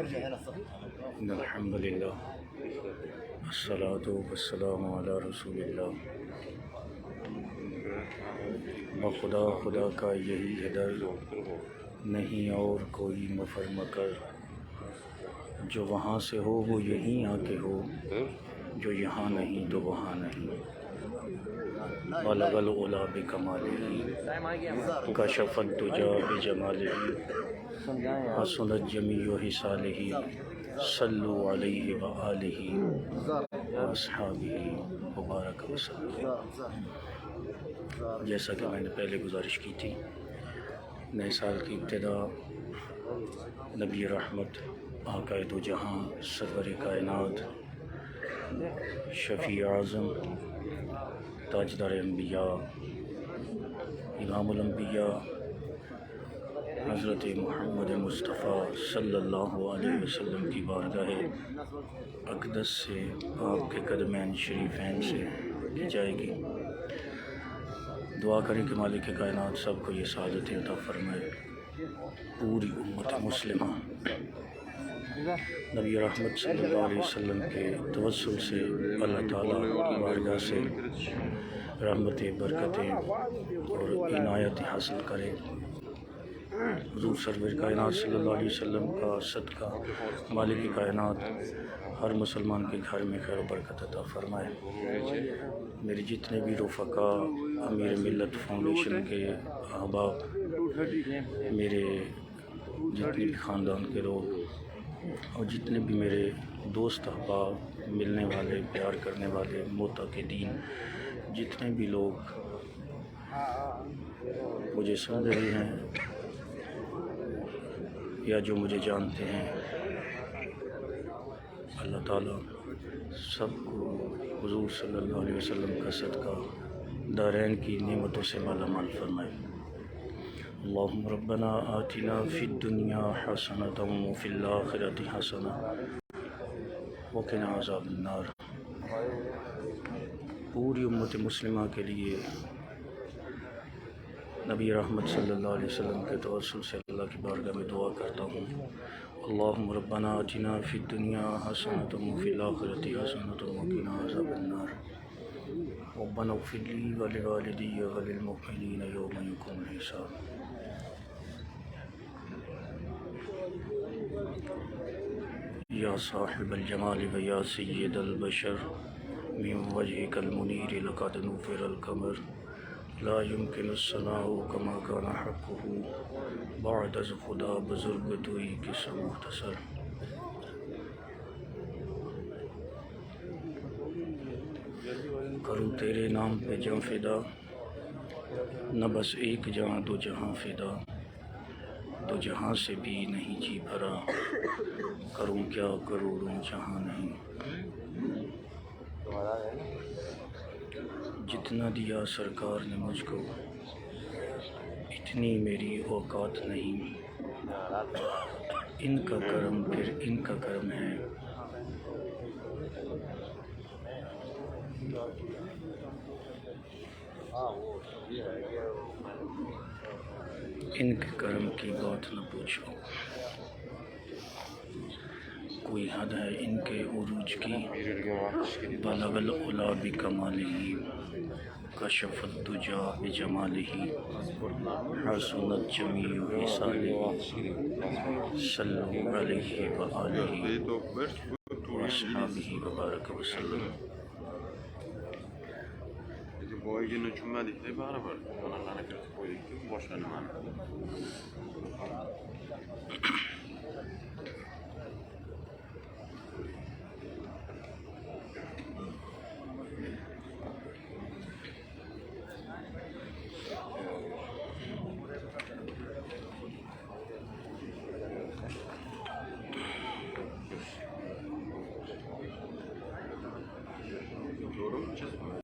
إن الحمد لله الصلاة والسلام على رسول اللہ. بخدا خدا کا یہی ہے در، نہیں اور کوئی مفر مکر. جو وہاں سے ہو وہ یہیں آ کے ہو، جو یہاں نہیں تو وہاں نہیں. بلغ العلا بکمالہ، کشف الدجی بجمالہ، حسنت جمیع خصالہ، صلوا علیہ وآلہ واصحابہ مبارک وسلم. جیسا کہ میں نے پہلے گزارش کی تھی، نئے سال کی ابتدا نبی رحمت آقا دو جہاں سرور کائنات شفیع اعظم تاجدار انبیاء امام الانبیاء حضرت محمد مصطفیٰ صلی اللہ علیہ وسلم کی بارگاہ اقدس سے آپ کے قدمین شریفین سے کی جائے گی. دعا کریں کہ مالک کائنات سب کو یہ سعادت عطا فرمائے. پوری امت مسلمہ نبی رحمت صلی اللہ علیہ وسلم کے توسل سے اللہ تعالیٰ کی بارگاہ سے رحمتیں، برکتیں اور عنایت حاصل کرے. حضور سرور کائنات صلی اللہ علیہ وسلم کا صدقہ مالک کائنات ہر مسلمان کے گھر میں خیر و برکت عطا فرمائے. میرے جتنے بھی رفقا، امیر ملت فاؤنڈیشن کے احباب، میرے جتنے بھی خاندان کے لوگ اور جتنے بھی میرے دوست احباب، ملنے والے، پیار کرنے والے، معتقدین، جتنے بھی لوگ مجھے سن رہے ہیں یا جو مجھے جانتے ہیں، اللہ تعالیٰ سب کو حضور صلی اللہ علیہ وسلم کا صدقہ دارین کی نعمتوں سے مالا مال فرمائے. اللہم ربنا آتنا فی الدنیا حسنۃ وفی الآخرۃ حسنۃ وقنا عذاب النار. پوری امت مسلمہ کے لیے نبی رحمت صلی اللہ علیہ وسلم کے توسل سے اللہ کی بارگاہ میں دعا کرتا ہوں. اللہم ربنا آتنا فی الدنیا حسنۃ وفی الآخرۃ حسنۃ وقنا عذاب النار. ربنا اغفر لی ولوالدی وللمؤمنین یوم یقوم الحساب. یا صاحب الجمال و یا سید البشر، من وجهک المنیر لقد نفر القمر، لا يمكن الثناء كما كان حقه بعد از خدا بزرگ توئی کس مختصر. کروں تیرے نام پہ جاں فدا، نہ بس ایک جہاں دو جہاں فدا. دو جہاں سے بھی نہیں جی بھرا، کروں کیا کروڑوں جہاں نہیں. جتنا دیا سرکار نے مجھ کو اتنی میری اوقات نہیں. ان کا کرم پھر ان کا کرم ہے. ان کے کرم کی بات نہ پوچھو، کوئی حد ہے ان کے عروج کی. بلغ العلا بکمالہ، کشف الدجی بجمالہ، حسنت جمیع خصالہ، صلوا علیہ وآلہ واصحابہ مبارک وسلم. Boy günü cümledik de bana var. Onlarla kırık boyduk. Boş ver hemen.